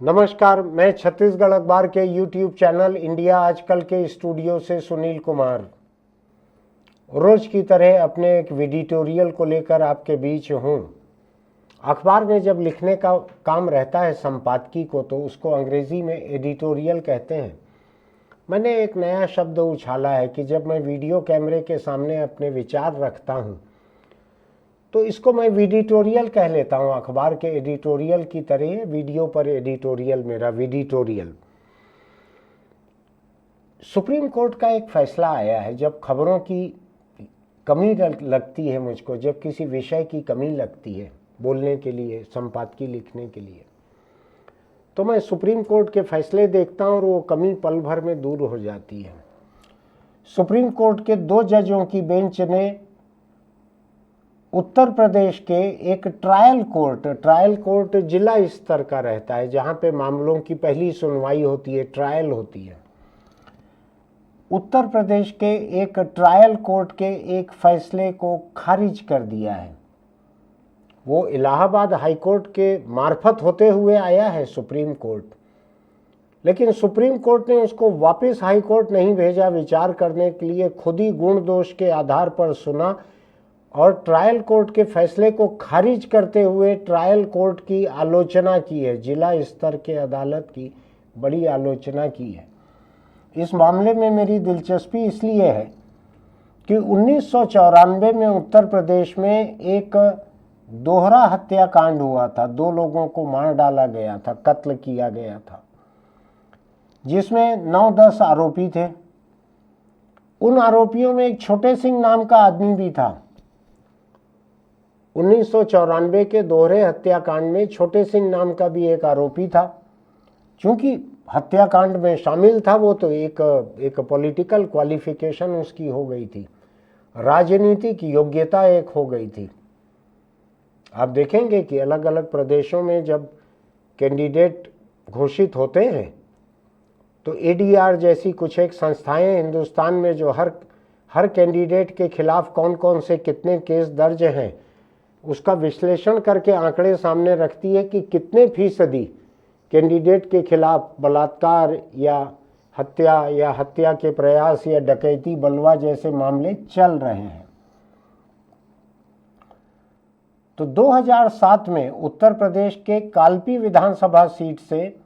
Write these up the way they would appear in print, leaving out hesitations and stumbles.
नमस्कार, मैं छत्तीसगढ़ अखबार के यूट्यूब चैनल इंडिया आजकल के स्टूडियो से सुनील कुमार रोज की तरह अपने एक एडिटोरियल को लेकर आपके बीच हूँ। अखबार में जब लिखने का काम रहता है संपादकी को, तो उसको अंग्रेजी में एडिटोरियल कहते हैं। मैंने एक नया शब्द उछाला है कि जब मैं वीडियो कैमरे के सामने अपने विचार रखता हूँ तो इसको मैं एडिटोरियल कह लेता हूँ। अखबार के एडिटोरियल की तरह वीडियो पर एडिटोरियल, मेरा एडिटोरियल। सुप्रीम कोर्ट का एक फैसला आया है। जब खबरों की कमी लगती है मुझको, जब किसी विषय की कमी लगती है बोलने के लिए, संपादकी लिखने के लिए, तो मैं सुप्रीम कोर्ट के फैसले देखता हूँ और वो कमी पल भर में दूर हो जाती है। सुप्रीम कोर्ट के 2 जजों की बेंच ने उत्तर प्रदेश के एक ट्रायल कोर्ट जिला स्तर का रहता है, जहां पे मामलों की पहली सुनवाई होती है, ट्रायल होती है। उत्तर प्रदेश के एक ट्रायल कोर्ट के एक फैसले को खारिज कर दिया है। वो इलाहाबाद हाई कोर्ट के मार्फत होते हुए आया है सुप्रीम कोर्ट, लेकिन सुप्रीम कोर्ट ने उसको वापस हाई कोर्ट नहीं भेजा विचार करने के लिए। खुद ही गुण दोष के आधार पर सुना और ट्रायल कोर्ट के फैसले को खारिज करते हुए ट्रायल कोर्ट की आलोचना की है। जिला स्तर के अदालत की बड़ी आलोचना की है। इस मामले में मेरी दिलचस्पी इसलिए है कि 1994 में उत्तर प्रदेश में एक दोहरा हत्याकांड हुआ था। 2 लोगों को मार डाला गया था, कत्ल किया गया था, जिसमें 9-10 आरोपी थे। उन आरोपियों में एक छोटे सिंह नाम का आदमी भी था। 1994 के दोहरे हत्याकांड में छोटे सिंह नाम का भी एक आरोपी था। क्योंकि हत्याकांड में शामिल था वो, तो एक पॉलिटिकल क्वालिफिकेशन उसकी हो गई थी, राजनीतिक योग्यता एक हो गई थी। आप देखेंगे कि अलग अलग प्रदेशों में जब कैंडिडेट घोषित होते हैं तो एडीआर जैसी कुछ एक संस्थाएं हिंदुस्तान में जो हर कैंडिडेट के खिलाफ कौन कौन से कितने केस दर्ज हैं उसका विश्लेषण करके आंकड़े सामने रखती है कि कितने फीसदी कैंडिडेट के खिलाफ बलात्कार या हत्या के प्रयास या डकैती, बलवा जैसे मामले चल रहे हैं। तो 2007 में उत्तर प्रदेश के कालपी विधानसभा सीट से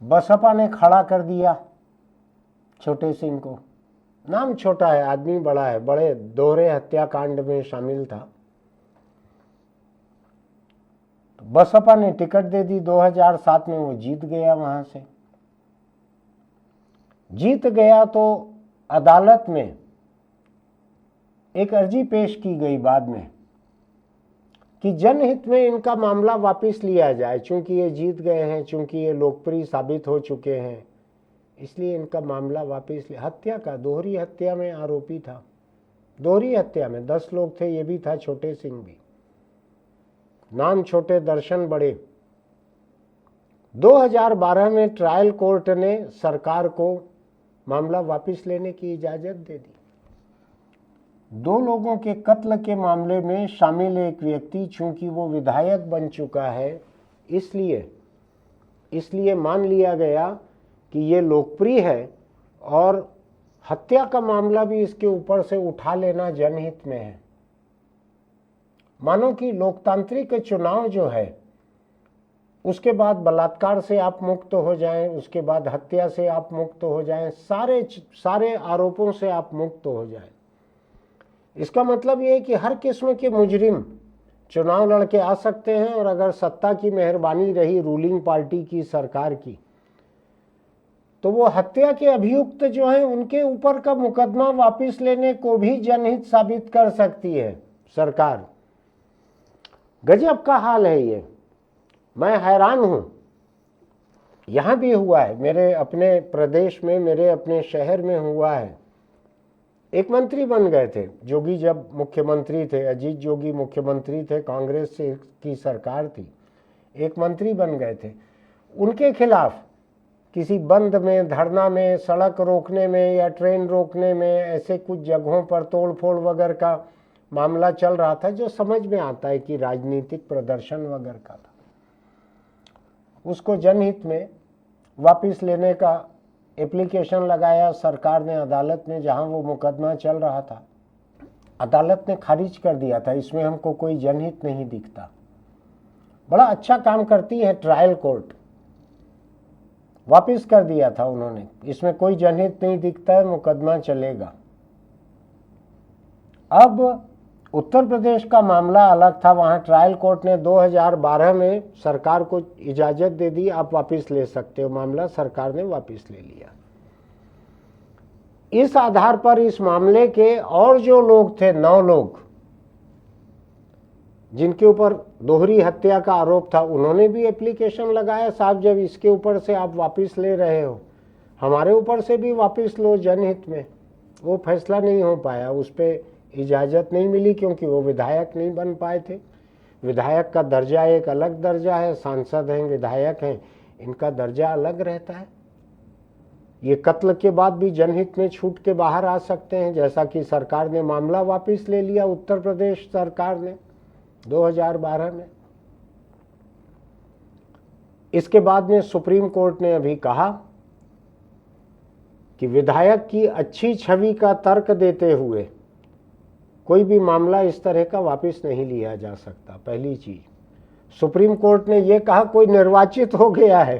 बसपा ने खड़ा कर दिया छोटे सिंह को। नाम छोटा है, आदमी बड़ा है, बड़े दोहरे हत्याकांड में शामिल था। बसपा ने टिकट दे दी 2007 में। वो जीत गया, वहां से जीत गया तो अदालत में एक अर्जी पेश की गई बाद में कि जनहित में इनका मामला वापस लिया जाए। चूंकि ये जीत गए हैं, चूंकि ये लोकप्रिय साबित हो चुके हैं, इसलिए इनका मामला वापस लिया। हत्या का, दोहरी हत्या में आरोपी था। दोहरी हत्या में 10 लोग थे, ये भी था छोटे सिंह भी। नाम छोटे, दर्शन बड़े। 2012 में ट्रायल कोर्ट ने सरकार को मामला वापस लेने की इजाजत दे दी। 2 लोगों के कत्ल के मामले में शामिल एक व्यक्ति, चूंकि वो विधायक बन चुका है, इसलिए मान लिया गया कि ये लोकप्रिय है और हत्या का मामला भी इसके ऊपर से उठा लेना जनहित में है। मानो कि लोकतांत्रिक चुनाव जो है, उसके बाद बलात्कार से आप मुक्त हो जाएं, उसके बाद हत्या से आप मुक्त हो जाएं, सारे आरोपों से आप मुक्त हो जाएं। इसका मतलब ये है कि हर किस्म के मुजरिम चुनाव लड़के आ सकते हैं, और अगर सत्ता की मेहरबानी रही रूलिंग पार्टी की, सरकार की, तो वो हत्या के अभियुक्त जो हैं उनके ऊपर का मुकदमा वापस लेने को भी जनहित साबित कर सकती है सरकार। गजब का हाल है ये, मैं हैरान हूं। यहां भी हुआ है, मेरे अपने प्रदेश में, मेरे अपने शहर में हुआ है। एक मंत्री बन गए थे, जोगी जब मुख्यमंत्री थे, अजीत जोगी मुख्यमंत्री थे, कांग्रेस की सरकार थी, एक मंत्री बन गए थे। उनके खिलाफ किसी बंद में, धरना में, सड़क रोकने में या ट्रेन रोकने में, ऐसे कुछ जगहों पर तोड़फोड़ वगैरह का मामला चल रहा था, जो समझ में आता है कि राजनीतिक प्रदर्शन वगैरह का था। उसको जनहित में वापस लेने का एप्लीकेशन लगाया सरकार ने अदालत में, जहां वो मुकदमा चल रहा था। अदालत ने खारिज कर दिया था, इसमें हमको कोई जनहित नहीं दिखता। बड़ा अच्छा काम करती है ट्रायल कोर्ट, वापस कर दिया था उन्होंने, इसमें कोई जनहित नहीं दिखता है, मुकदमा चलेगा। अब उत्तर प्रदेश का मामला अलग था, वहां ट्रायल कोर्ट ने 2012 में सरकार को इजाजत दे दी, आप वापस ले सकते हो मामला, सरकार ने वापस ले लिया। इस आधार पर इस मामले के और जो लोग थे, 9 लोग जिनके ऊपर दोहरी हत्या का आरोप था, उन्होंने भी एप्लीकेशन लगाया, साहब जब इसके ऊपर से आप वापस ले रहे हो, हमारे ऊपर से भी वापस लो जनहित में। वो फैसला नहीं हो पाया, उस पर इजाज़त नहीं मिली, क्योंकि वो विधायक नहीं बन पाए थे। विधायक का दर्जा एक अलग दर्जा है, सांसद हैं, विधायक हैं, इनका दर्जा अलग रहता है। ये कत्ल के बाद भी जनहित में छूट के बाहर आ सकते हैं, जैसा कि सरकार ने मामला वापस ले लिया, उत्तर प्रदेश सरकार ने 2012 में। इसके बाद में सुप्रीम कोर्ट ने अभी कहा कि विधायक की अच्छी छवि का तर्क देते हुए कोई भी मामला इस तरह का वापस नहीं लिया जा सकता। पहली चीज सुप्रीम कोर्ट ने यह कहा कोई निर्वाचित हो गया है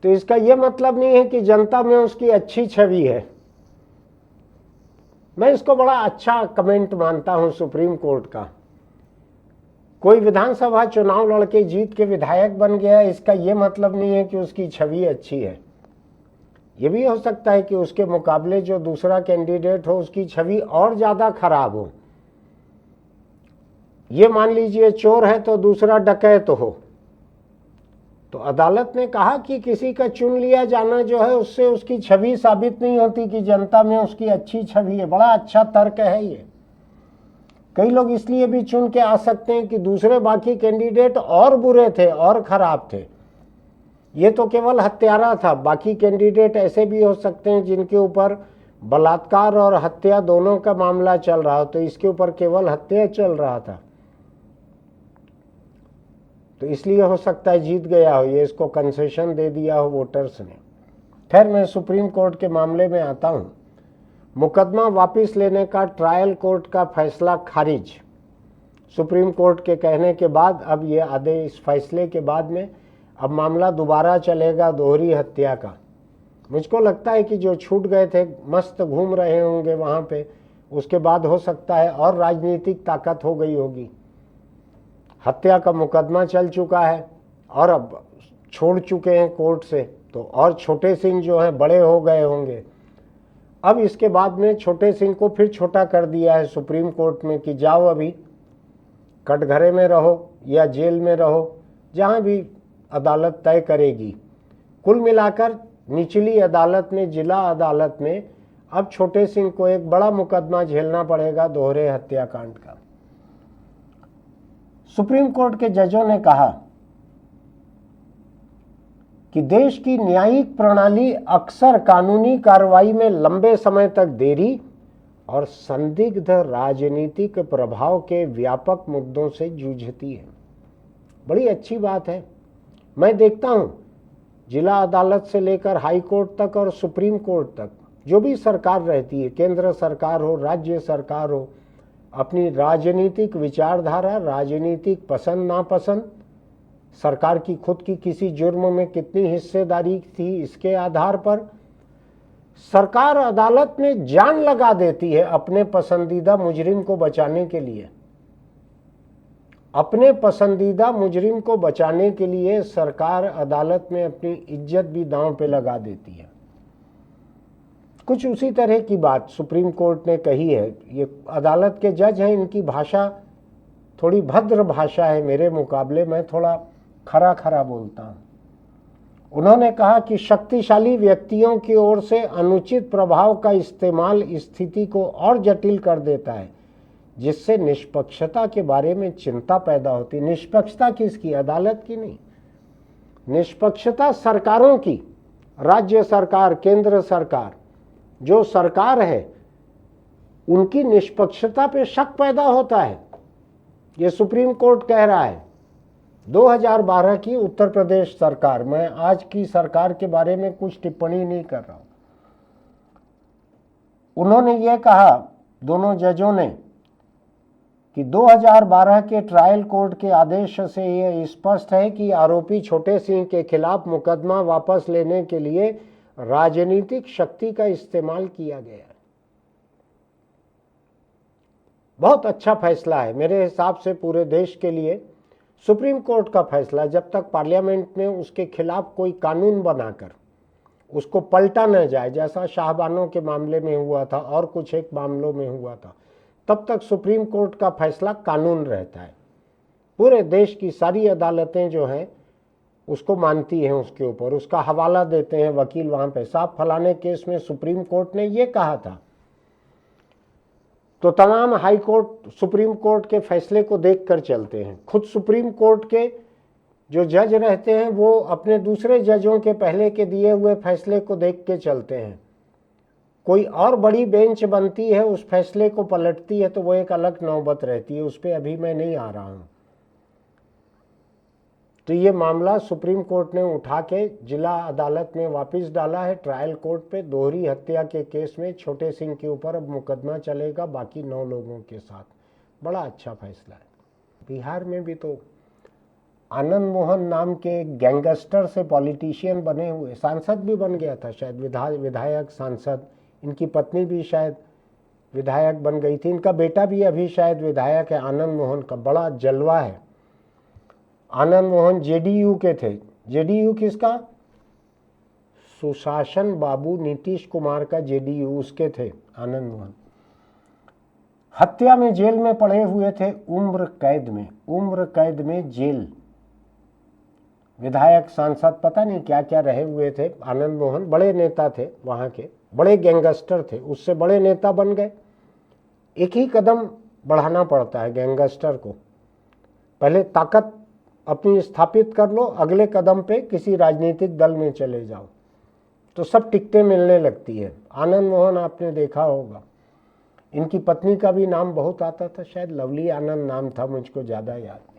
तो इसका यह मतलब नहीं है कि जनता में उसकी अच्छी छवि है। मैं इसको बड़ा अच्छा कमेंट मानता हूं सुप्रीम कोर्ट का। कोई विधानसभा चुनाव लड़के जीत के विधायक बन गया, इसका यह मतलब नहीं है कि उसकी छवि अच्छी है। यह भी हो सकता है कि उसके मुकाबले जो दूसरा कैंडिडेट हो उसकी छवि और ज्यादा खराब हो। ये मान लीजिए चोर है तो दूसरा डकैत हो, तो अदालत ने कहा कि किसी का चुन लिया जाना जो है उससे उसकी छवि साबित नहीं होती कि जनता में उसकी अच्छी छवि है। बड़ा अच्छा तर्क है ये। कई लोग इसलिए भी चुन के आ सकते हैं कि दूसरे बाकी कैंडिडेट और बुरे थे और खराब थे, ये तो केवल हत्यारा था, बाकी कैंडिडेट ऐसे भी हो सकते हैं जिनके ऊपर बलात्कार और हत्या दोनों का मामला चल रहा हो, तो इसके ऊपर केवल हत्या चल रहा था, तो इसलिए हो सकता है जीत गया हो, ये इसको कंसेशन दे दिया हो वोटर्स ने। खैर मैं सुप्रीम कोर्ट के मामले में आता हूं। मुकदमा वापस लेने का ट्रायल कोर्ट का फैसला खारिज। सुप्रीम कोर्ट के कहने के बाद अब ये आदेश, इस फैसले के बाद में अब मामला दोबारा चलेगा दोहरी हत्या का। मुझको लगता है कि जो छूट गए थे मस्त घूम रहे होंगे वहां पे, उसके बाद हो सकता है और राजनीतिक ताकत हो गई होगी। हत्या का मुकदमा चल चुका है और अब छोड़ चुके हैं कोर्ट से, तो और छोटे सिंह जो हैं बड़े हो गए होंगे। अब इसके बाद में छोटे सिंह को फिर छोटा कर दिया है सुप्रीम कोर्ट में कि जाओ अभी कटघरे में रहो या जेल में रहो, जहां भी अदालत तय करेगी। कुल मिलाकर निचली अदालत में, जिला अदालत में अब छोटे सिंह को एक बड़ा मुकदमा झेलना पड़ेगा दोहरे हत्याकांड का। सुप्रीम कोर्ट के जजों ने कहा कि देश की न्यायिक प्रणाली अक्सर कानूनी कार्रवाई में लंबे समय तक देरी और संदिग्ध राजनीतिक प्रभाव के व्यापक मुद्दों से जूझती है। बड़ी अच्छी बात है। मैं देखता हूं जिला अदालत से लेकर हाई कोर्ट तक और सुप्रीम कोर्ट तक जो भी सरकार रहती है, केंद्र सरकार हो, राज्य सरकार हो, अपनी राजनीतिक विचारधारा, राजनीतिक पसंद नापसंद, सरकार की खुद की किसी जुर्म में कितनी हिस्सेदारी थी, इसके आधार पर सरकार अदालत में जान लगा देती है अपने पसंदीदा मुजरिम को बचाने के लिए। अपने पसंदीदा मुजरिम को बचाने के लिए सरकार अदालत में अपनी इज्जत भी दांव पे लगा देती है। कुछ उसी तरह की बात सुप्रीम कोर्ट ने कही है। ये अदालत के जज हैं, इनकी भाषा थोड़ी भद्र भाषा है मेरे मुकाबले, मैं थोड़ा खरा खरा बोलता हूं। उन्होंने कहा कि शक्तिशाली व्यक्तियों की ओर से अनुचित प्रभाव का इस्तेमाल स्थिति को और जटिल कर देता है, जिससे निष्पक्षता के बारे में चिंता पैदा होती। निष्पक्षता किसकी? अदालत की नहीं, निष्पक्षता सरकारों की, राज्य सरकार, केंद्र सरकार, जो सरकार है उनकी निष्पक्षता पे शक पैदा होता है। ये सुप्रीम कोर्ट कह रहा है। 2012 की उत्तर प्रदेश सरकार, मैं आज की सरकार के बारे में कुछ टिप्पणी नहीं कर रहा हूं, उन्होंने ये कहा, दोनों जजों ने, कि 2012 के ट्रायल कोर्ट के आदेश से यह स्पष्ट है कि आरोपी छोटे सिंह के खिलाफ मुकदमा वापस लेने के लिए राजनीतिक शक्ति का इस्तेमाल किया गया है। बहुत अच्छा फैसला है मेरे हिसाब से पूरे देश के लिए। सुप्रीम कोर्ट का फैसला, जब तक पार्लियामेंट में उसके खिलाफ कोई कानून बनाकर उसको पलटा न जाए, जैसा शाहबानों के मामले में हुआ था और कुछ एक मामलों में हुआ था, तब तक सुप्रीम कोर्ट का फैसला कानून रहता है। पूरे देश की सारी अदालतें जो हैं उसको मानती हैं, उसके ऊपर उसका हवाला देते हैं वकील वहां पे, साहब फलाने केस में सुप्रीम कोर्ट ने ये कहा था, तो तमाम हाई कोर्ट सुप्रीम कोर्ट के फैसले को देखकर चलते हैं। खुद सुप्रीम कोर्ट के जो जज रहते हैं वो अपने दूसरे जजों के पहले के दिए हुए फैसले को देख के चलते हैं। कोई और बड़ी बेंच बनती है, उस फैसले को पलटती है, तो वो एक अलग नौबत रहती है, उस पर अभी मैं नहीं आ रहा हूं। तो ये मामला सुप्रीम कोर्ट ने उठा के जिला अदालत में वापस डाला है ट्रायल कोर्ट पे। दोहरी हत्या के केस में छोटे सिंह के ऊपर अब मुकदमा चलेगा बाकी 9 लोगों के साथ। बड़ा अच्छा फैसला है। बिहार में भी तो आनंद मोहन नाम के गैंगस्टर से पॉलिटिशियन बने हुए, सांसद भी बन गया था शायद, विधायक सांसद, इनकी पत्नी भी शायद विधायक बन गई थी, इनका बेटा भी अभी शायद विधायक है। आनंद मोहन का बड़ा जलवा है। आनंद मोहन जेडीयू के थे। जेडीयू किसका? सुशासन बाबू नीतीश कुमार का जेडीयू, उसके थे आनंद मोहन। हत्या में जेल में पड़े हुए थे, उम्र कैद में जेल। विधायक सांसद पता नहीं क्या क्या रहे हुए थे। आनंद मोहन बड़े नेता थे, वहां के बड़े गैंगस्टर थे, उससे बड़े नेता बन गए। एक ही कदम बढ़ाना पड़ता है गैंगस्टर को, पहले ताकत अपनी स्थापित कर लो, अगले कदम पे किसी राजनीतिक दल में चले जाओ तो सब टिकटें मिलने लगती है। आनंद मोहन आपने देखा होगा, इनकी पत्नी का भी नाम बहुत आता था, शायद लवली आनंद नाम था, मुझको ज्यादा याद नहीं।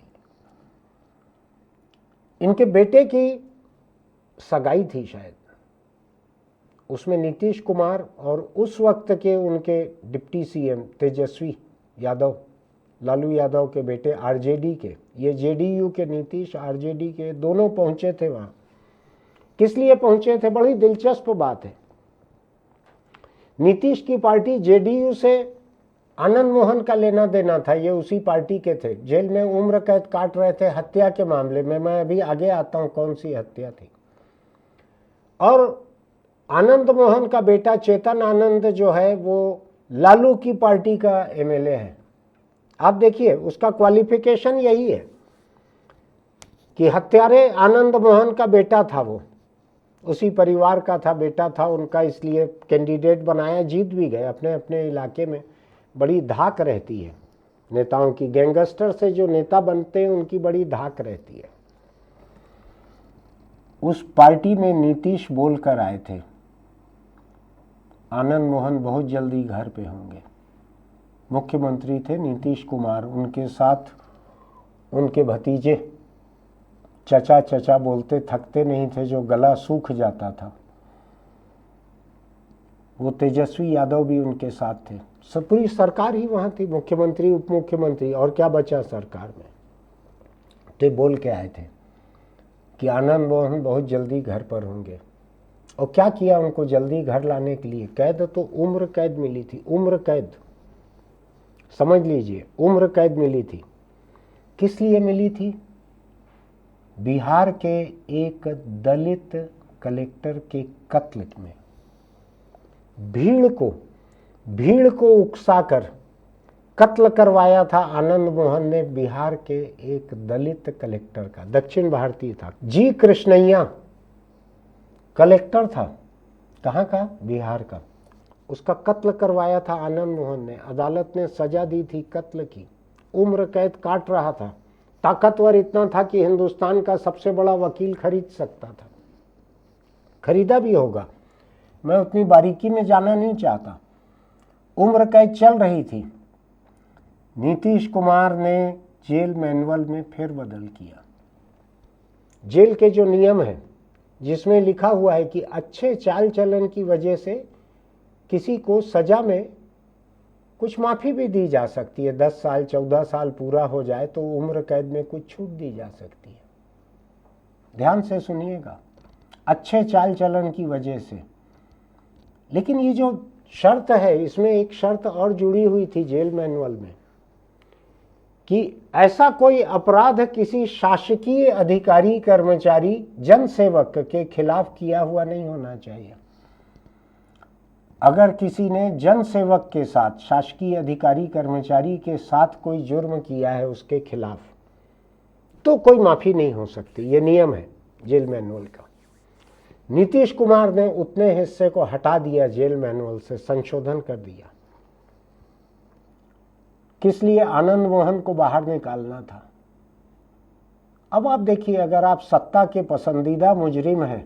इनके बेटे की सगाई थी शायद, उसमें नीतीश कुमार और उस वक्त के उनके डिप्टी सीएम तेजस्वी यादव, लालू यादव के बेटे आरजेडी के, ये जेडीयू के नीतीश, आरजेडी के, दोनों पहुंचे थे वहां। किस लिए पहुंचे थे? बड़ी दिलचस्प बात है। नीतीश की पार्टी जेडीयू से आनंद मोहन का लेना देना था, ये उसी पार्टी के थे, जेल में उम्र कैद काट रहे थे हत्या के मामले में। मैं अभी आगे आता हूं कौन सी हत्या थी। और आनंद मोहन का बेटा चेतन आनंद जो है वो लालू की पार्टी का एमएलए है। आप देखिए उसका क्वालिफिकेशन यही है कि हत्यारे आनंद मोहन का बेटा था, वो उसी परिवार का था, बेटा था उनका, इसलिए कैंडिडेट बनाया, जीत भी गए। अपने अपने इलाके में बड़ी धाक रहती है नेताओं की, गैंगस्टर से जो नेता बनते हैं उनकी बड़ी धाक रहती है। उस पार्टी में नीतीश बोलकर आए थे आनंद मोहन बहुत जल्दी घर पे होंगे। मुख्यमंत्री थे नीतीश कुमार, उनके साथ उनके भतीजे चचा चचा बोलते थकते नहीं थे, जो गला सूख जाता था, वो तेजस्वी यादव भी उनके साथ थे। सब पूरी सरकार ही वहां थी, मुख्यमंत्री उप मुख्यमंत्री, और क्या बचा सरकार में। तो बोल के आए थे कि आनंद मोहन बहुत जल्दी घर पर होंगे। और क्या किया उनको जल्दी घर लाने के लिए? कैद तो उम्र कैद मिली थी, उम्र कैद समझ लीजिए, उम्र कैद मिली थी। किस लिए मिली थी? बिहार के एक दलित कलेक्टर के कत्ल में भीड़ को उकसाकर कत्ल करवाया था आनंद मोहन ने बिहार के एक दलित कलेक्टर का, दक्षिण भारतीय था, जी कृष्णैया कलेक्टर था। कहाँ का? बिहार का। उसका कत्ल करवाया था आनंद मोहन ने। अदालत ने सजा दी थी कत्ल की, उम्र कैद काट रहा था। ताकतवर इतना था कि हिंदुस्तान का सबसे बड़ा वकील खरीद सकता था, खरीदा भी होगा, मैं उतनी बारीकी में जाना नहीं चाहता। उम्र कैद चल रही थी। नीतीश कुमार ने जेल मैनुअल में फेरबदल किया, जेल के जो नियम हैं जिसमें लिखा हुआ है कि अच्छे चाल चलन की वजह से किसी को सजा में कुछ माफ़ी भी दी जा सकती है। 10 साल 14 साल पूरा हो जाए तो उम्र कैद में कुछ छूट दी जा सकती है। ध्यान से सुनिएगा, अच्छे चाल चलन की वजह से। लेकिन ये जो शर्त है, इसमें एक शर्त और जुड़ी हुई थी जेल मैनुअल में कि ऐसा कोई अपराध किसी शासकीय अधिकारी, कर्मचारी, जनसेवक के खिलाफ किया हुआ नहीं होना चाहिए। अगर किसी ने जनसेवक के साथ, शासकीय अधिकारी कर्मचारी के साथ कोई जुर्म किया है उसके खिलाफ, तो कोई माफी नहीं हो सकती। ये नियम है जेल मैनुअल का। नीतीश कुमार ने उतने हिस्से को हटा दिया जेल मैनुअल से, संशोधन कर दिया। किस लिए? आनंद मोहन को बाहर निकालना था। अब आप देखिए, अगर आप सत्ता के पसंदीदा मुजरिम हैं,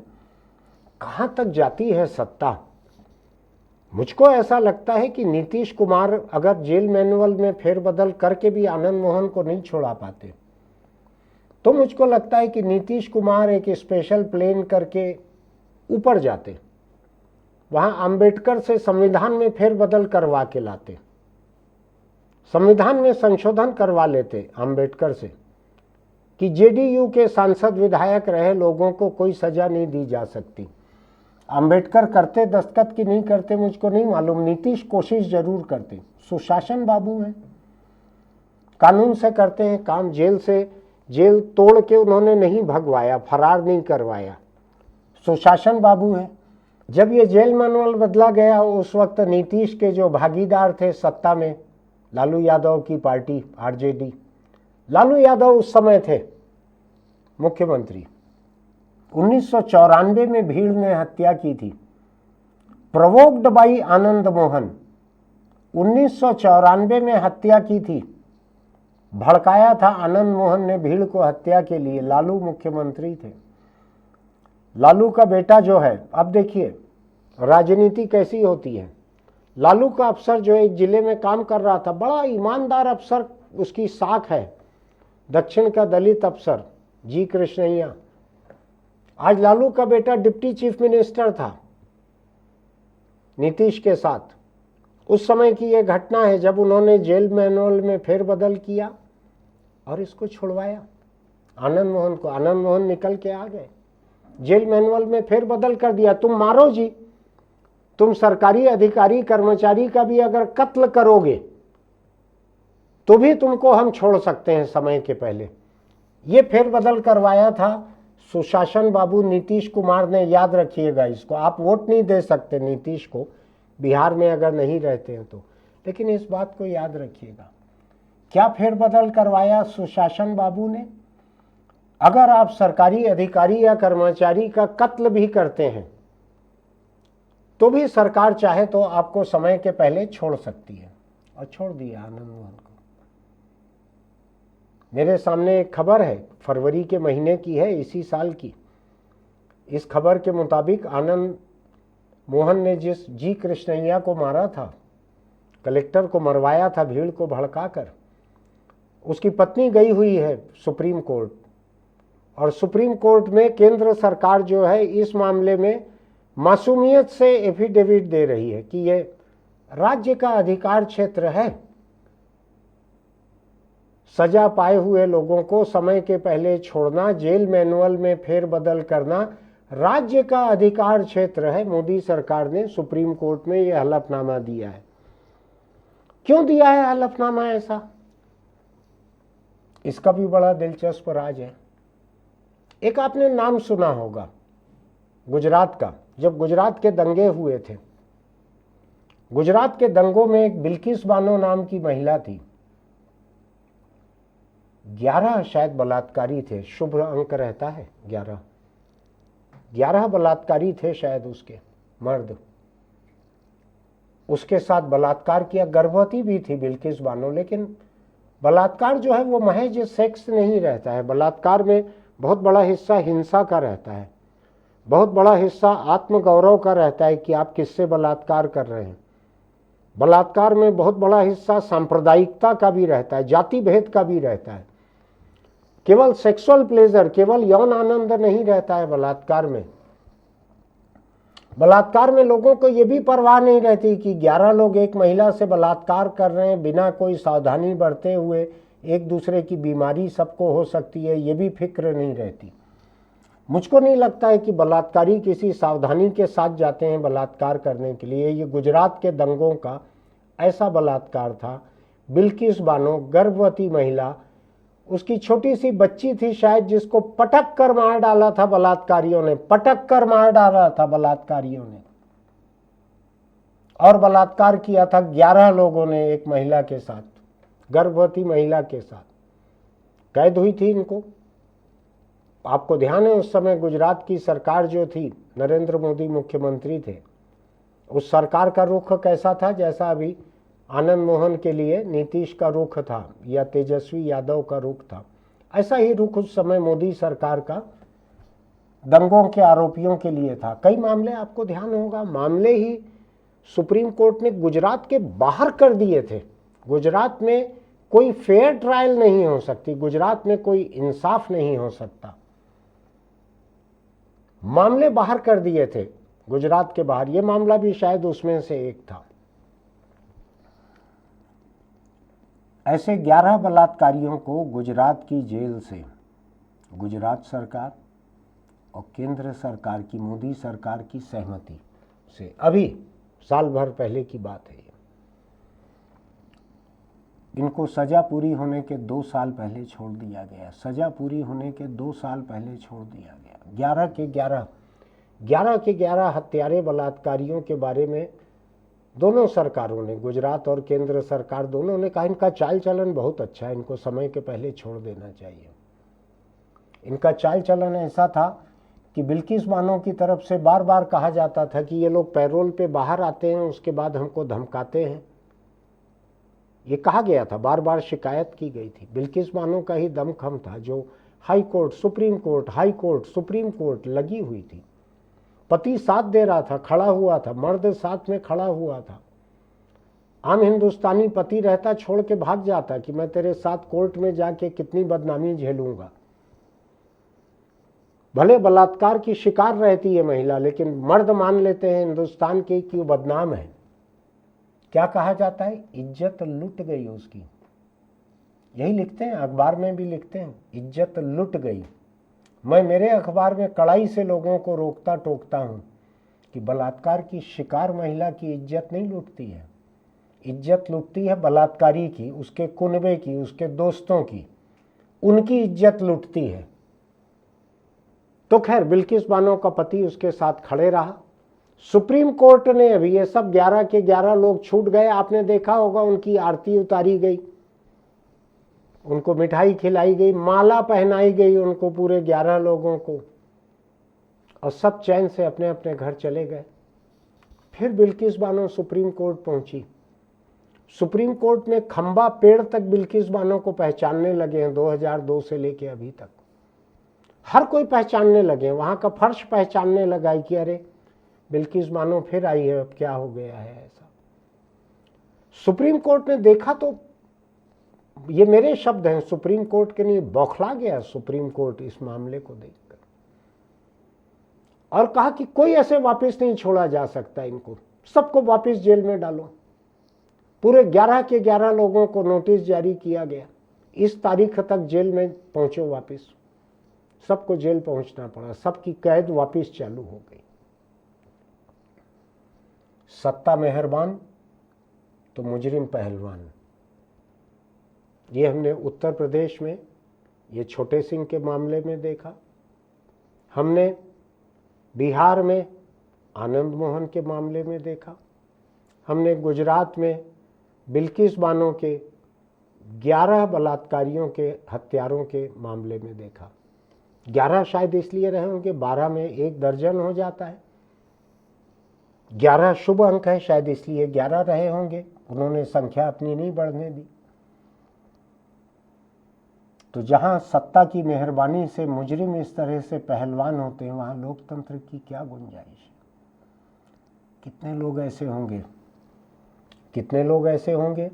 कहां तक जाती है सत्ता। मुझको ऐसा लगता है कि नीतीश कुमार अगर जेल मैनुअल में फेरबदल करके भी आनंद मोहन को नहीं छोड़ा पाते, तो मुझको लगता है कि नीतीश कुमार एक स्पेशल प्लेन करके ऊपर जाते, वहां अंबेडकर से संविधान में फेरबदल करवा के लाते, संविधान में संशोधन करवा लेते अंबेडकर से कि जेडीयू के सांसद विधायक रहे लोगों को कोई सजा नहीं दी जा सकती। अंबेडकर करते दस्तखत की नहीं करते मुझको नहीं मालूम, नीतीश कोशिश जरूर करते। सुशासन बाबू हैं, कानून से करते हैं काम, जेल से जेल तोड़ के उन्होंने नहीं भगवाया, फरार नहीं करवाया। सुशासन बाबू हैं। जब ये जेल मैनुअल बदला गया उस वक्त नीतीश के जो भागीदार थे सत्ता में, लालू यादव की पार्टी आरजेडी, लालू यादव उस समय थे मुख्यमंत्री। 1994 में भीड़ ने हत्या की थी, प्रोवोक्ड बाई आनंद मोहन। 1994 में हत्या की थी, भड़काया था आनंद मोहन ने भीड़ को हत्या के लिए। लालू मुख्यमंत्री थे। लालू का बेटा जो है, अब देखिए राजनीति कैसी होती है। लालू का अफसर जो एक जिले में काम कर रहा था, बड़ा ईमानदार अफसर, उसकी साख है, दक्षिण का दलित अफसर जी कृष्णैया। आज लालू का बेटा डिप्टी चीफ मिनिस्टर था नीतीश के साथ। उस समय की यह घटना है जब उन्होंने जेल मैनुअल में फेरबदल किया और इसको छुड़वाया आनंद मोहन को। आनंद मोहन निकल के आ गए, जेल मैनुअल में फेरबदल कर दिया। तुम मारो जी, तुम सरकारी अधिकारी कर्मचारी का भी अगर कत्ल करोगे तो भी तुमको हम छोड़ सकते हैं समय के पहले। ये फेरबदल करवाया था सुशासन बाबू नीतीश कुमार ने, याद रखिएगा इसको। आप वोट नहीं दे सकते नीतीश को बिहार में अगर नहीं रहते हैं तो, लेकिन इस बात को याद रखिएगा। क्या फेरबदल करवाया सुशासन बाबू ने? अगर आप सरकारी अधिकारी या कर्मचारी का कत्ल भी करते हैं तो भी सरकार चाहे तो आपको समय के पहले छोड़ सकती है, और छोड़ दिया आनंद मोहन को। मेरे सामने एक खबर है, फरवरी के महीने की है, इसी साल की। इस खबर के मुताबिक आनंद मोहन ने जिस जी कृष्णैया को मारा था, कलेक्टर को मरवाया था भीड़ को भड़काकर, उसकी पत्नी गई हुई है सुप्रीम कोर्ट, और सुप्रीम कोर्ट में केंद्र सरकार जो है इस मामले में मासूमियत से एफिडेविट दे रही है कि ये राज्य का अधिकार क्षेत्र है। सजा पाए हुए लोगों को समय के पहले छोड़ना, जेल मैनुअल में फेरबदल करना राज्य का अधिकार क्षेत्र है। मोदी सरकार ने सुप्रीम कोर्ट में यह हलफनामा दिया है। क्यों दिया है हलफनामा ऐसा? इसका भी बड़ा दिलचस्प राज है। एक आपने नाम सुना होगा गुजरात का, जब गुजरात के दंगे हुए थे, गुजरात के दंगों में एक बिल्किस बानो नाम की महिला थी। 11 शायद बलात्कारी थे, शुभ अंक रहता है 11 बलात्कारी थे शायद उसके मर्द। उसके साथ बलात्कार किया, गर्भवती भी थी बिल्किस बानो। लेकिन बलात्कार जो है वो महज सेक्स नहीं रहता है, बलात्कार में बहुत बड़ा हिस्सा हिंसा का रहता है, बहुत बड़ा हिस्सा आत्मगौरव का रहता है कि आप किससे बलात्कार कर रहे हैं। बलात्कार में बहुत बड़ा हिस्सा सांप्रदायिकता का भी रहता है, जाति भेद का भी रहता है। केवल सेक्सुअल प्लेजर, केवल यौन आनंद नहीं रहता है बलात्कार में। बलात्कार में लोगों को ये भी परवाह नहीं रहती कि 11 लोग एक महिला से बलात्कार कर रहे हैं, बिना कोई सावधानी बरते हुए एक दूसरे की बीमारी सबको हो सकती है, ये भी फिक्र नहीं रहती। मुझको नहीं लगता है कि बलात्कारी किसी सावधानी के साथ जाते हैं बलात्कार करने के लिए। ये गुजरात के दंगों का ऐसा बलात्कार था। बिल्किस बानो, गर्भवती महिला, उसकी छोटी सी बच्ची थी शायद, जिसको पटक कर मार डाला था बलात्कारियों ने, पटक कर मार डाला था बलात्कारियों ने, और बलात्कार किया था 11 लोगों ने एक महिला के साथ, गर्भवती महिला के साथ। कैद हुई थी इनको। आपको ध्यान है उस समय गुजरात की सरकार जो थी, नरेंद्र मोदी मुख्यमंत्री थे, उस सरकार का रुख कैसा था? जैसा अभी आनंद मोहन के लिए नीतीश का रुख था या तेजस्वी यादव का रुख था, ऐसा ही रुख उस समय मोदी सरकार का दंगों के आरोपियों के लिए था। कई मामले आपको ध्यान होगा, मामले ही सुप्रीम कोर्ट ने गुजरात के बाहर कर दिए थे। गुजरात में कोई फेयर ट्रायल नहीं हो सकती, गुजरात में कोई इंसाफ नहीं हो सकता। मामले बाहर कर दिए थे गुजरात के बाहर। यह मामला भी शायद उसमें से एक था। ऐसे 11 बलात्कारियों को गुजरात की जेल से गुजरात सरकार और केंद्र सरकार की, मोदी सरकार की सहमति से, अभी साल भर पहले की बात है, इनको सजा पूरी होने के 2 साल पहले छोड़ दिया गया। सजा पूरी होने के 2 साल पहले छोड़ दिया गया। 11 के 11 हत्यारे बलात्कारियों के बारे में दोनों सरकारों ने, गुजरात और केंद्र सरकार दोनों ने कहा इनका चाल चलन बहुत अच्छा है, इनको समय के पहले छोड़ देना चाहिए। इनका चाल चलन ऐसा था कि बिल्किस बानो की तरफ से बार बार कहा जाता था कि ये लोग पैरोल पे बाहर आते हैं, उसके बाद हमको धमकाते हैं। ये कहा गया था, बार बार शिकायत की गई थी। बिल्किस बानो का ही दमखम था जो high court, supreme court, high court, supreme court लगी हुई थी। पति साथ दे रहा था, खड़ा हुआ था, मर्द साथ में खड़ा हुआ था। आम हिंदुस्तानी पति रहता छोड़ के भाग जाता कि मैं तेरे साथ कोर्ट में जाके कितनी बदनामी झेलूंगा। भले बलात्कार की शिकार रहती है महिला, लेकिन मर्द मान लेते हैं हिंदुस्तान के कि वो बदनाम है। क्या कहा जाता है? इज्जत लुट गई उसकी। यही लिखते हैं, अखबार में भी लिखते हैं, इज्जत लुट गई। मैं मेरे अखबार में कड़ाई से लोगों को रोकता टोकता हूं कि बलात्कार की शिकार महिला की इज्जत नहीं लूटती है। इज्जत लूटती है बलात्कारी की, उसके कुनबे की, उसके दोस्तों की, उनकी इज्जत लूटती है। तो खैर बिल्किस बानो का पति उसके साथ खड़े रहा। सुप्रीम कोर्ट ने अभी, ये सब 11 के 11 लोग छूट गए, आपने देखा होगा, उनकी आरती उतारी गई, उनको मिठाई खिलाई गई, माला पहनाई गई उनको, पूरे 11 लोगों को, और सब चैन से अपने अपने घर चले गए। फिर बिल्किस बानो सुप्रीम कोर्ट पहुंची। सुप्रीम कोर्ट में खंबा पेड़ तक बिल्किस बानो को पहचानने लगे हैं। 2002 से लेके अभी तक हर कोई पहचानने लगे। वहां का फर्श पहचानने लगा कि अरे बिल्किस बानो फिर आई है, अब क्या हो गया है ऐसा। सुप्रीम कोर्ट ने देखा तो, ये मेरे शब्द हैं, सुप्रीम कोर्ट के नहीं, बौखला गया सुप्रीम कोर्ट इस मामले को देखकर, और कहा कि कोई ऐसे वापस नहीं छोड़ा जा सकता, इनको सबको वापस जेल में डालो। पूरे 11 के 11 लोगों को नोटिस जारी किया गया, इस तारीख तक जेल में पहुंचो वापस। सबको जेल पहुंचना पड़ा, सबकी कैद वापस चालू हो गई। सत्ता मेहरबान तो मुजरिम पहलवान। ये हमने उत्तर प्रदेश में ये छोटे सिंह के मामले में देखा, हमने बिहार में आनंद मोहन के मामले में देखा, हमने गुजरात में बिल्किस बानो के 11 बलात्कारियों के, हत्यारों के मामले में देखा। 11 शायद इसलिए रहे होंगे, 12 में 1 दर्जन हो जाता है, 11 शुभ अंक है, शायद इसलिए 11 रहे होंगे, उन्होंने संख्या अपनी नहीं बढ़ने दी। तो जहां सत्ता की मेहरबानी से मुजरिम इस तरह से पहलवान होते हैं, वहां लोकतंत्र की क्या गुंजाइश है? कितने लोग ऐसे होंगे, कितने लोग ऐसे होंगे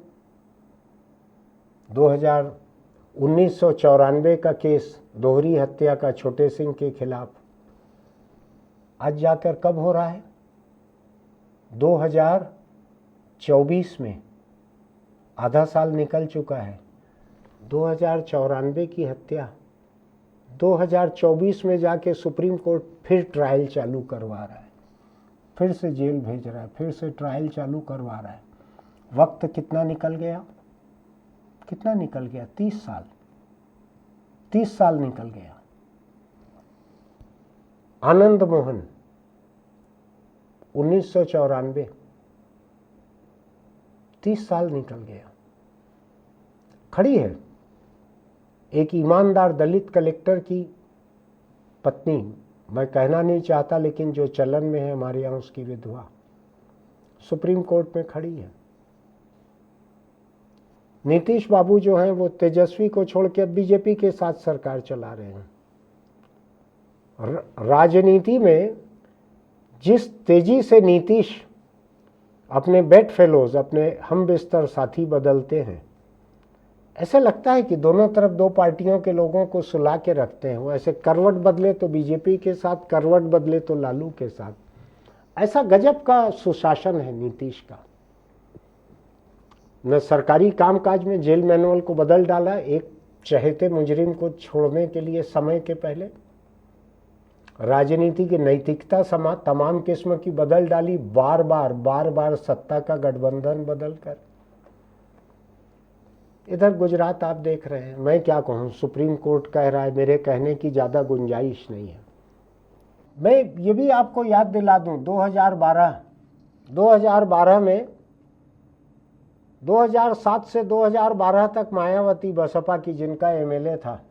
2000 1994 का केस दोहरी हत्या का छोटे सिंह के खिलाफ आज जाकर कब हो रहा है? 2024 में। आधा साल निकल चुका है। 2094 की हत्या 2024 में जाके सुप्रीम कोर्ट फिर ट्रायल चालू करवा रहा है, फिर से जेल भेज रहा है, फिर से ट्रायल चालू करवा रहा है। वक्त कितना निकल गया? कितना निकल गया? 30 साल। 30 साल निकल गया। आनंद मोहन 1994, 30 साल निकल गया। खड़ी है एक ईमानदार दलित कलेक्टर की पत्नी, मैं कहना नहीं चाहता लेकिन जो चलन में है हमारे यहाँ उसकी विधवा, सुप्रीम कोर्ट में खड़ी है। नीतीश बाबू जो हैं वो तेजस्वी को छोड़ के अब बीजेपी के साथ सरकार चला रहे हैं। राजनीति में जिस तेजी से नीतीश अपने बेड फेलोज, अपने हम बिस्तर साथी बदलते हैं, ऐसा लगता है कि दोनों तरफ दो पार्टियों के लोगों को सुला के रखते हैं। वो ऐसे करवट बदले तो बीजेपी के साथ, करवट बदले तो लालू के साथ। ऐसा गजब का सुशासन है नीतीश का। न सरकारी कामकाज में जेल मैनुअल को बदल डाला एक चहेते मुजरिम को छोड़ने के लिए समय के पहले, राजनीति की नैतिकता समा तमाम किस्म की बदल डाली, बार बार सत्ता का गठबंधन बदल कर। इधर गुजरात आप देख रहे हैं, मैं क्या कहूँ, सुप्रीम कोर्ट कह रहा है, मेरे कहने की ज़्यादा गुंजाइश नहीं है। मैं ये भी आपको याद दिला दूँ, 2012 में 2007 से 2012 तक मायावती बसपा की, जिनका एमएलए था,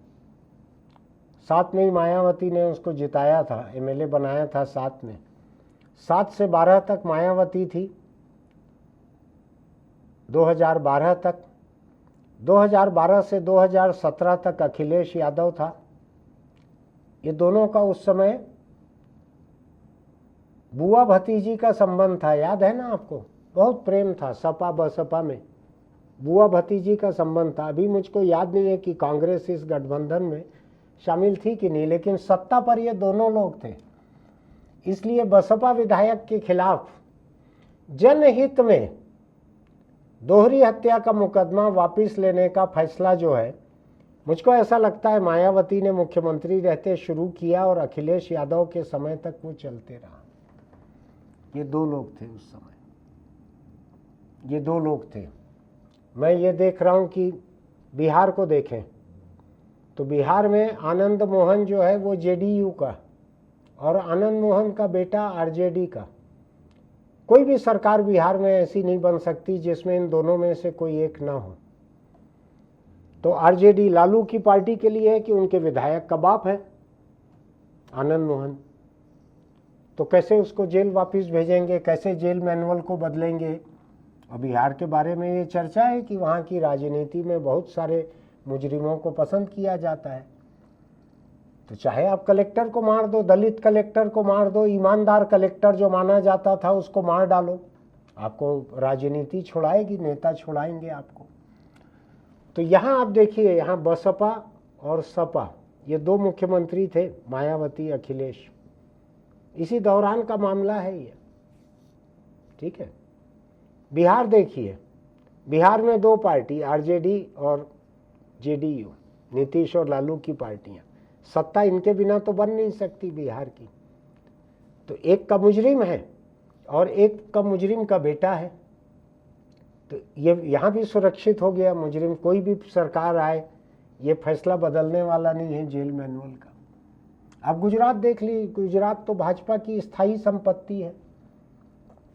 साथ में ही मायावती ने उसको जिताया था, एमएलए बनाया था साथ में। 7 से 12 तक मायावती थी, 2012 तक। 2012 से 2017 तक अखिलेश यादव था। ये दोनों का उस समय बुआ भतीजी का संबंध था, याद है ना आपको? बहुत प्रेम था सपा बसपा में, बुआ भतीजी का संबंध था। अभी मुझको याद नहीं है कि कांग्रेस इस गठबंधन में शामिल थी कि नहीं, लेकिन सत्ता पर ये दोनों लोग थे। इसलिए बसपा विधायक के खिलाफ जनहित में दोहरी हत्या का मुकदमा वापस लेने का फैसला जो है, मुझको ऐसा लगता है मायावती ने मुख्यमंत्री रहते शुरू किया और अखिलेश यादव के समय तक वो चलते रहा। ये दो लोग थे उस समय, ये दो लोग थे। मैं ये देख रहा हूँ कि बिहार को देखें तो बिहार में आनंद मोहन जो है वो जेडीयू का और आनंद मोहन का बेटा आरजेडी का। कोई भी सरकार बिहार में ऐसी नहीं बन सकती जिसमें इन दोनों में से कोई एक ना हो। तो आरजेडी लालू की पार्टी के लिए है कि उनके विधायक का बाप है आनंद मोहन, तो कैसे उसको जेल वापस भेजेंगे, कैसे जेल मैनुअल को बदलेंगे। और बिहार के बारे में ये चर्चा है कि वहाँ की राजनीति में बहुत सारे मुजरिमों को पसंद किया जाता है। तो चाहे आप कलेक्टर को मार दो, दलित कलेक्टर को मार दो, ईमानदार कलेक्टर जो माना जाता था उसको मार डालो, आपको राजनीति छुड़ाएगी, नेता छुड़ाएंगे आपको। तो यहाँ आप देखिए, यहाँ बसपा और सपा ये दो मुख्यमंत्री थे, मायावती अखिलेश, इसी दौरान का मामला है ये, ठीक है। बिहार देखिए, बिहार में दो पार्टी आरजेडी और जेडीयू, नीतीश और लालू की पार्टियां। सत्ता इनके बिना तो बन नहीं सकती बिहार की। तो एक का मुजरिम है और एक का मुजरिम का बेटा है, तो ये यहाँ भी सुरक्षित हो गया मुजरिम। कोई भी सरकार आए ये फैसला बदलने वाला नहीं है जेल मैनुअल का। अब गुजरात देख ली, गुजरात तो भाजपा की स्थायी संपत्ति है।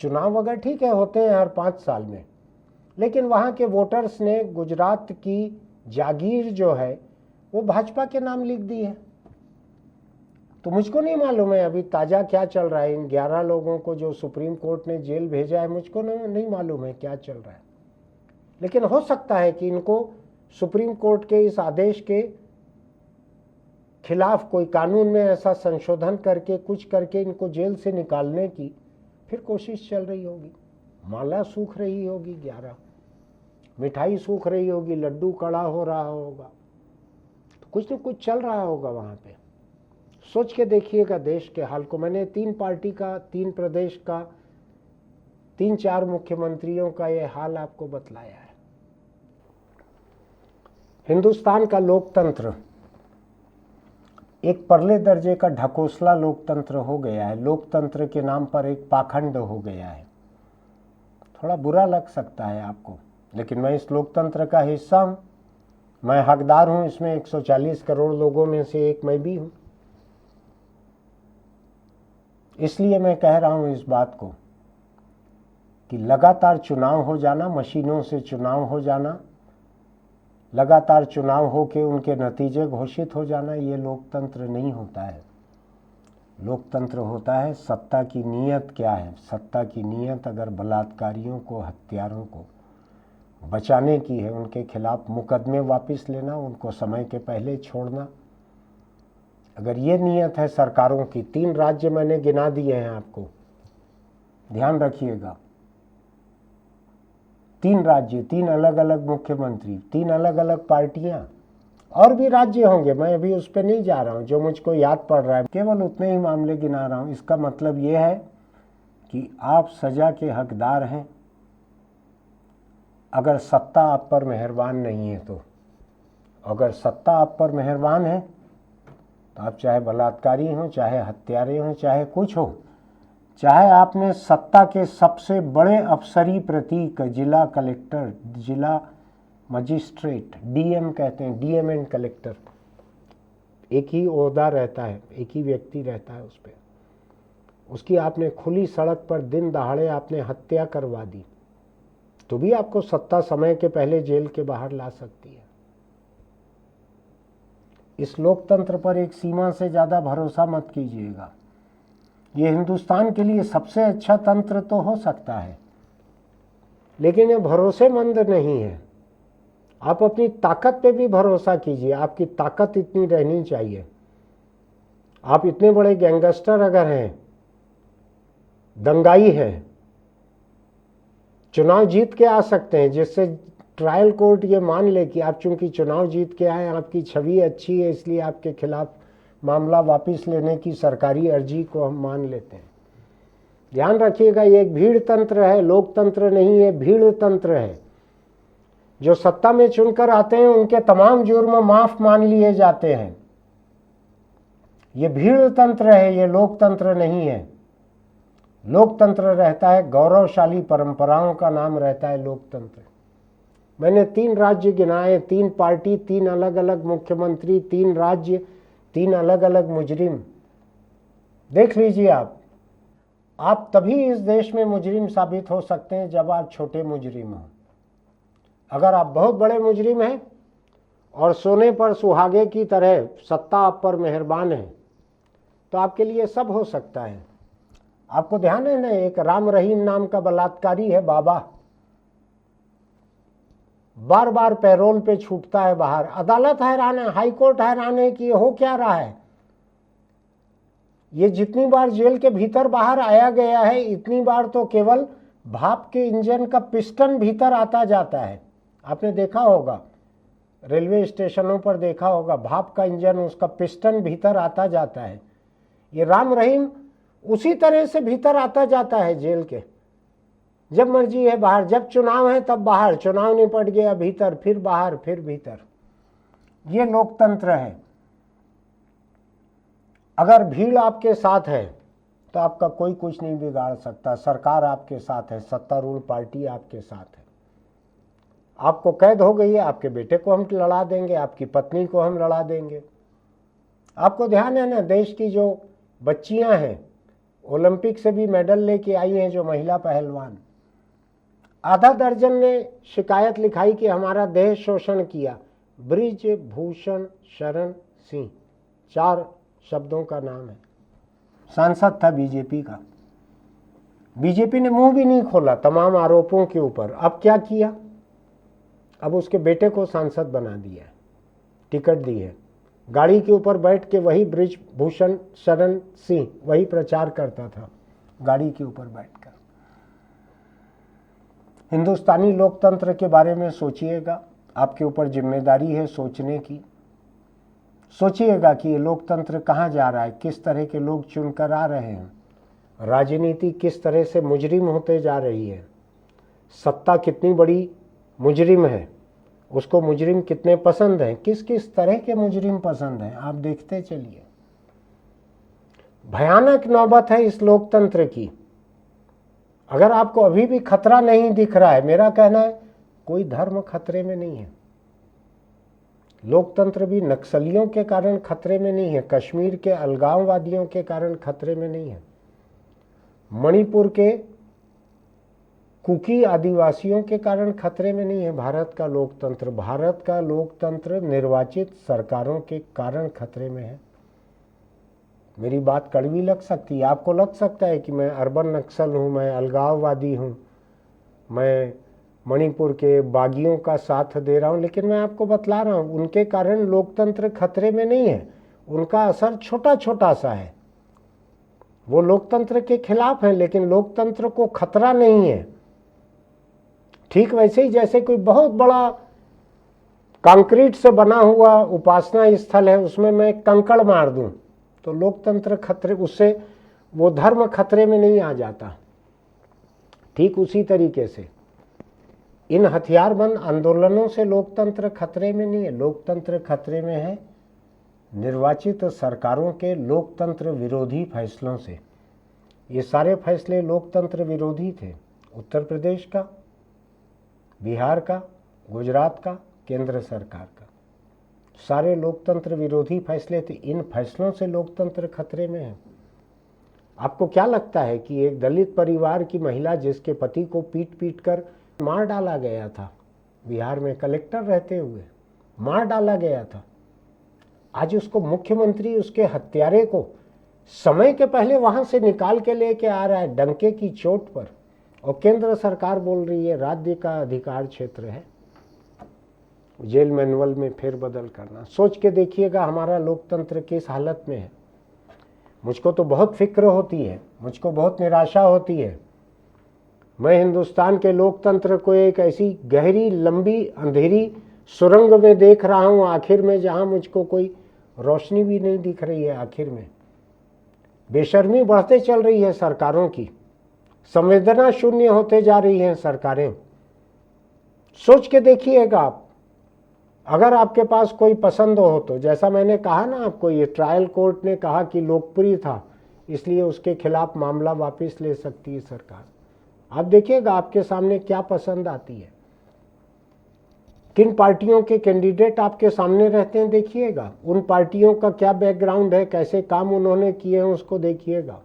चुनाव अगर ठीक है होते हैं हर 5 साल में, लेकिन वहाँ के वोटर्स ने गुजरात की जागीर जो है वो भाजपा के नाम लिख दी है। तो मुझको नहीं मालूम है अभी ताज़ा क्या चल रहा है। इन 11 लोगों को जो सुप्रीम कोर्ट ने जेल भेजा है, मुझको नहीं मालूम है क्या चल रहा है। लेकिन हो सकता है कि इनको सुप्रीम कोर्ट के इस आदेश के खिलाफ कोई कानून में ऐसा संशोधन करके कुछ करके इनको जेल से निकालने की फिर कोशिश चल रही होगी। माला सूख रही होगी, 11 मिठाई सूख रही होगी, लड्डू कड़ा हो रहा होगा, कुछ न कुछ चल रहा होगा वहाँ पे। सोच के देखिएगा देश के हाल को। मैंने 3 पार्टी का, 3 प्रदेश का, 3-4 मुख्यमंत्रियों का ये हाल आपको बतलाया है। हिंदुस्तान का लोकतंत्र एक परले दर्जे का ढकोसला लोकतंत्र हो गया है। लोकतंत्र के नाम पर एक पाखंड हो गया है। थोड़ा बुरा लग सकता है आपको, लेकिन मैं इस लोकतंत्र का हिस्सा हूं। मैं हकदार हूं इसमें। 140 करोड़ लोगों में से एक मैं भी हूं। इसलिए मैं कह रहा हूं इस बात को कि लगातार चुनाव हो जाना, मशीनों से चुनाव हो जाना, लगातार चुनाव होके उनके नतीजे घोषित हो जाना, ये लोकतंत्र नहीं होता है। लोकतंत्र होता है सत्ता की नीयत क्या है। सत्ता की नीयत अगर बलात्कारियों को, हत्यारों को बचाने की है, उनके खिलाफ मुकदमे वापस लेना, उनको समय के पहले छोड़ना, अगर ये नीयत है सरकारों की। 3 राज्य मैंने गिना दिए हैं आपको, ध्यान रखिएगा। 3 राज्य, 3 अलग अलग मुख्यमंत्री, 3 अलग अलग पार्टियां, और भी राज्य होंगे, मैं अभी उस पर नहीं जा रहा हूं। जो मुझको याद पड़ रहा है केवल उतने ही मामले गिना रहा हूं। इसका मतलब ये है कि आप सजा के हकदार हैं अगर सत्ता आप पर मेहरबान नहीं है तो। अगर सत्ता आप पर मेहरबान है तो आप चाहे बलात्कारी हों, चाहे हत्यारे हों, चाहे कुछ हो, चाहे आपने सत्ता के सबसे बड़े अफसरी प्रतीक जिला कलेक्टर, जिला मजिस्ट्रेट, डीएम कहते हैं, डीएम एंड कलेक्टर, एक ही ओहदा रहता है, एक ही व्यक्ति रहता है उस पर, उसकी आपने खुली सड़क पर दिन दहाड़े आपने हत्या करवा दी तो भी आपको सत्ता समय के पहले जेल के बाहर ला सकती है। इस लोकतंत्र पर एक सीमा से ज्यादा भरोसा मत कीजिएगा। ये हिंदुस्तान के लिए सबसे अच्छा तंत्र तो हो सकता है, लेकिन ये भरोसेमंद नहीं है। आप अपनी ताकत पे भी भरोसा कीजिए। आपकी ताकत इतनी रहनी चाहिए। आप इतने बड़े गैंगस्टर अगर हैं, दंगाई हैं, चुनाव जीत के आ सकते हैं, जिससे ट्रायल कोर्ट ये मान ले कि आप चूंकि चुनाव जीत के आए, आपकी छवि अच्छी है, इसलिए आपके खिलाफ मामला वापस लेने की सरकारी अर्जी को हम मान लेते हैं। ध्यान रखिएगा, ये एक भीड़ तंत्र है, लोकतंत्र नहीं है, भीड़ तंत्र है। जो सत्ता में चुनकर आते हैं उनके तमाम जुर्म माफ मान लिए जाते हैं। ये भीड़ तंत्र है, ये लोकतंत्र नहीं है। लोकतंत्र रहता है गौरवशाली परंपराओं का नाम रहता है लोकतंत्र। मैंने 3 राज्य गिनाए, 3 पार्टी, 3 अलग अलग मुख्यमंत्री, 3 राज्य, 3 अलग अलग मुजरिम। देख लीजिए आप तभी इस देश में मुजरिम साबित हो सकते हैं जब आप छोटे मुजरिम हो। अगर आप बहुत बड़े मुजरिम हैं और सोने पर सुहागे की तरह सत्ता आप पर मेहरबान है तो आपके लिए सब हो सकता है। आपको ध्यान है ना, एक राम रहीम नाम का बलात्कारी है बाबा, बार बार पैरोल पे छूटता है बाहर। अदालत हैरान है, हाई कोर्ट हैरान है कि ये हो क्या रहा है। ये जितनी बार जेल के भीतर बाहर आया गया है, इतनी बार तो केवल भाप के इंजन का पिस्टन भीतर आता जाता है। आपने देखा होगा, रेलवे स्टेशनों पर देखा होगा, भाप का इंजन, उसका पिस्टन भीतर आता जाता है। ये राम रहीम उसी तरह से भीतर आता जाता है जेल के, जब मर्जी है बाहर, जब चुनाव है तब बाहर, चुनाव निपट गया भीतर, फिर बाहर, फिर भीतर। ये लोकतंत्र है। अगर भीड़ आपके साथ है तो आपका कोई कुछ नहीं बिगाड़ सकता। सरकार आपके साथ है, सत्तारूढ़ पार्टी आपके साथ है। आपको कैद हो गई है, आपके बेटे को हम लड़ा देंगे, आपकी पत्नी को हम लड़ा देंगे। आपको ध्यान है ना, देश की जो बच्चियां हैं ओलंपिक से भी मेडल लेके आई हैं, जो महिला पहलवान, आधा दर्जन ने शिकायत लिखाई कि हमारा देह शोषण किया। बृजभूषण शरण सिंह, 4 शब्दों का नाम है, सांसद था बीजेपी का। बीजेपी ने मुंह भी नहीं खोला तमाम आरोपों के ऊपर। अब क्या किया, अब उसके बेटे को सांसद बना दिया, टिकट दी है। गाड़ी के ऊपर बैठ के वही बृजभूषण शरण सिंह वही प्रचार करता था, गाड़ी के ऊपर बैठकर। हिंदुस्तानी लोकतंत्र के बारे में सोचिएगा, आपके ऊपर जिम्मेदारी है सोचने की। सोचिएगा कि ये लोकतंत्र कहाँ जा रहा है, किस तरह के लोग चुनकर आ रहे हैं, राजनीति किस तरह से मुजरिम होते जा रही है, सत्ता कितनी बड़ी मुजरिम है, उसको मुजरिम कितने पसंद हैं, किस किस तरह के मुजरिम पसंद हैं, आप देखते चलिए। भयानक नौबत है इस लोकतंत्र की। अगर आपको अभी भी खतरा नहीं दिख रहा है, मेरा कहना है कोई धर्म खतरे में नहीं है। लोकतंत्र भी नक्सलियों के कारण खतरे में नहीं है, कश्मीर के अलगाववादियों के कारण खतरे में नहीं है, मणिपुर के कुकी आदिवासियों के कारण खतरे में नहीं है भारत का लोकतंत्र। भारत का लोकतंत्र निर्वाचित सरकारों के कारण खतरे में है। मेरी बात कड़वी लग सकती है, आपको लग सकता है कि मैं अर्बन नक्सल हूँ, मैं अलगाववादी हूँ, मैं मणिपुर के बागियों का साथ दे रहा हूँ, लेकिन मैं आपको बतला रहा हूँ उनके कारण लोकतंत्र खतरे में नहीं है। उनका असर छोटा छोटा सा है, वो लोकतंत्र के खिलाफ है लेकिन लोकतंत्र को खतरा नहीं है। ठीक वैसे ही जैसे कोई बहुत बड़ा कंक्रीट से बना हुआ उपासना स्थल है, उसमें मैं कंकड़ मार दूं तो लोकतंत्र खतरे, उससे वो धर्म खतरे में नहीं आ जाता। ठीक उसी तरीके से इन हथियारबंद आंदोलनों से लोकतंत्र खतरे में नहीं है। लोकतंत्र खतरे में है निर्वाचित सरकारों के लोकतंत्र विरोधी फैसलों से। ये सारे फैसले लोकतंत्र विरोधी थे। उत्तर प्रदेश का, बिहार का, गुजरात का, केंद्र सरकार का, सारे लोकतंत्र विरोधी फैसले थे। इन फैसलों से लोकतंत्र खतरे में है। आपको क्या लगता है कि एक दलित परिवार की महिला जिसके पति को पीट पीट कर मार डाला गया था, बिहार में कलेक्टर रहते हुए मार डाला गया था, आज उसको मुख्यमंत्री उसके हत्यारे को समय के पहले वहां से निकाल के लेके आ रहा है डंके की चोट पर, और केंद्र सरकार बोल रही है राज्य का अधिकार क्षेत्र है जेल मैनुअल में फेरबदल करना। सोच के देखिएगा हमारा लोकतंत्र किस हालत में है। मुझको तो बहुत फिक्र होती है, मुझको बहुत निराशा होती है। मैं हिंदुस्तान के लोकतंत्र को एक ऐसी गहरी लंबी अंधेरी सुरंग में देख रहा हूं, आखिर में जहां मुझको कोई रोशनी भी नहीं दिख रही है। आखिर में बेशर्मी बढ़ते चल रही है सरकारों की, संवेदना शून्य होते जा रही हैं सरकारें। सोच के देखिएगा आप, अगर आपके पास कोई पसंद हो तो, जैसा मैंने कहा ना आपको, ये ट्रायल कोर्ट ने कहा कि लोकप्रिय था इसलिए उसके खिलाफ मामला वापस ले सकती है सरकार। आप देखिएगा आपके सामने क्या पसंद आती है, किन पार्टियों के कैंडिडेट आपके सामने रहते हैं देखिएगा, उन पार्टियों का क्या बैकग्राउंड है, कैसे काम उन्होंने किए हैं उसको देखिएगा,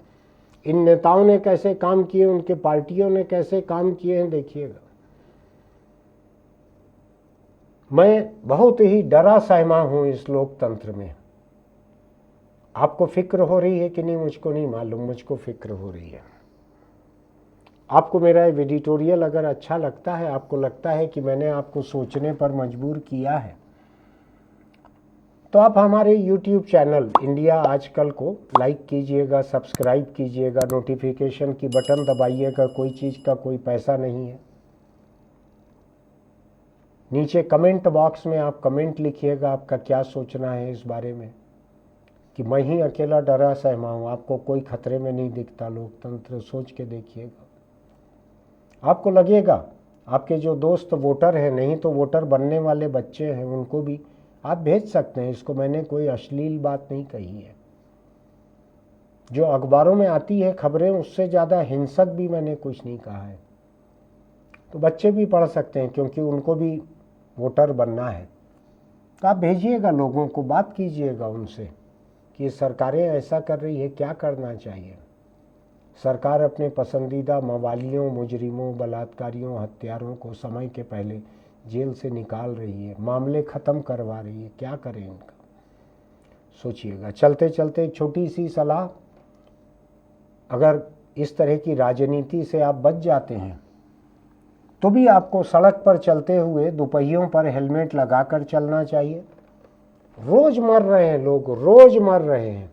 इन नेताओं ने कैसे काम किए, उनके पार्टियों ने कैसे काम किए हैं देखिएगा। मैं बहुत ही डरा सहमा हूं इस लोकतंत्र में। आपको फिक्र हो रही है कि नहीं मुझको नहीं मालूम, मुझको फिक्र हो रही है। आपको मेरा एडिटोरियल अगर अच्छा लगता है, आपको लगता है कि मैंने आपको सोचने पर मजबूर किया है, तो आप हमारे YouTube चैनल इंडिया आजकल को लाइक कीजिएगा, सब्सक्राइब कीजिएगा, नोटिफिकेशन की बटन दबाइएगा। कोई चीज़ का कोई पैसा नहीं है। नीचे कमेंट बॉक्स में आप कमेंट लिखिएगा आपका क्या सोचना है इस बारे में, कि मैं ही अकेला डरा सहमा हूँ, आपको कोई खतरे में नहीं दिखता लोकतंत्र। सोच के देखिएगा, आपको लगेगा आपके जो दोस्त वोटर हैं, नहीं तो वोटर बनने वाले बच्चे हैं, उनको भी आप भेज सकते हैं। इसको मैंने कोई अश्लील बात नहीं कही है। जो अखबारों में आती है खबरें, उससे ज़्यादा हिंसक भी मैंने कुछ नहीं कहा है। तो बच्चे भी पढ़ सकते हैं क्योंकि उनको भी वोटर बनना है। तो आप भेजिएगा लोगों को, बात कीजिएगा उनसे कि सरकारें ऐसा कर रही है, क्या करना चाहिए। सरकार अपने पसंदीदा मवालियों, मुजरिमों, बलात्कारियों, हत्यारों को समय के पहले जेल से निकाल रही है, मामले ख़त्म करवा रही है, क्या करें इनका, सोचिएगा। चलते चलते छोटी सी सलाह, अगर इस तरह की राजनीति से आप बच जाते हैं तो भी आपको सड़क पर चलते हुए दोपहियों पर हेलमेट लगाकर चलना चाहिए। रोज मर रहे हैं लोग, रोज मर रहे हैं।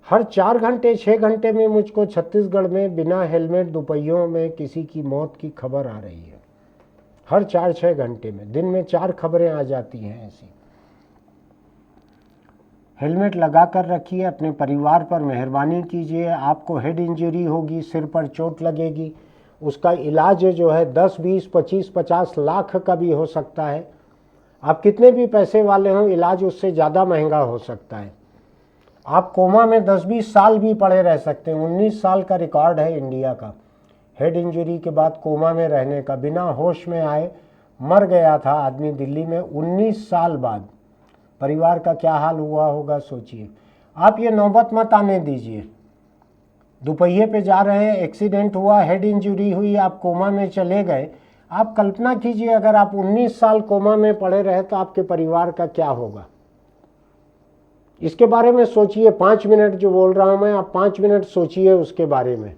हर 4 घंटे 6 घंटे में मुझको छत्तीसगढ़ में बिना हेलमेट दोपहियों में किसी की मौत की खबर आ रही है। हर 4-6 घंटे में दिन में 4 खबरें आ जाती हैं ऐसी। हेलमेट लगा कर रखिए, अपने परिवार पर मेहरबानी कीजिए। आपको हेड इंजरी होगी, सिर पर चोट लगेगी, उसका इलाज जो है 10, 20, 25, 50 लाख का भी हो सकता है। आप कितने भी पैसे वाले हों, इलाज उससे ज़्यादा महंगा हो सकता है। आप कोमा में 10-20 साल भी पड़े रह सकते हैं। 19 साल का रिकॉर्ड है इंडिया का हेड इंजरी के बाद कोमा में रहने का। बिना होश में आए मर गया था आदमी दिल्ली में 19 साल बाद। परिवार का क्या हाल हुआ होगा सोचिए। आप ये नौबत मत आने दीजिए। दोपहिए पे जा रहे हैं, एक्सीडेंट हुआ, हेड इंजरी हुई, आप कोमा में चले गए। आप कल्पना कीजिए अगर आप 19 साल कोमा में पड़े रहे तो आपके परिवार का क्या होगा। इसके बारे में सोचिए। 5 मिनट जो बोल रहा हूं मैं, आप 5 मिनट सोचिए उसके बारे में।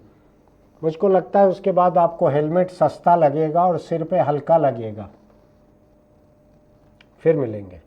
मुझको लगता है उसके बाद आपको हेलमेट सस्ता लगेगा और सिर पे हल्का लगेगा। फिर मिलेंगे।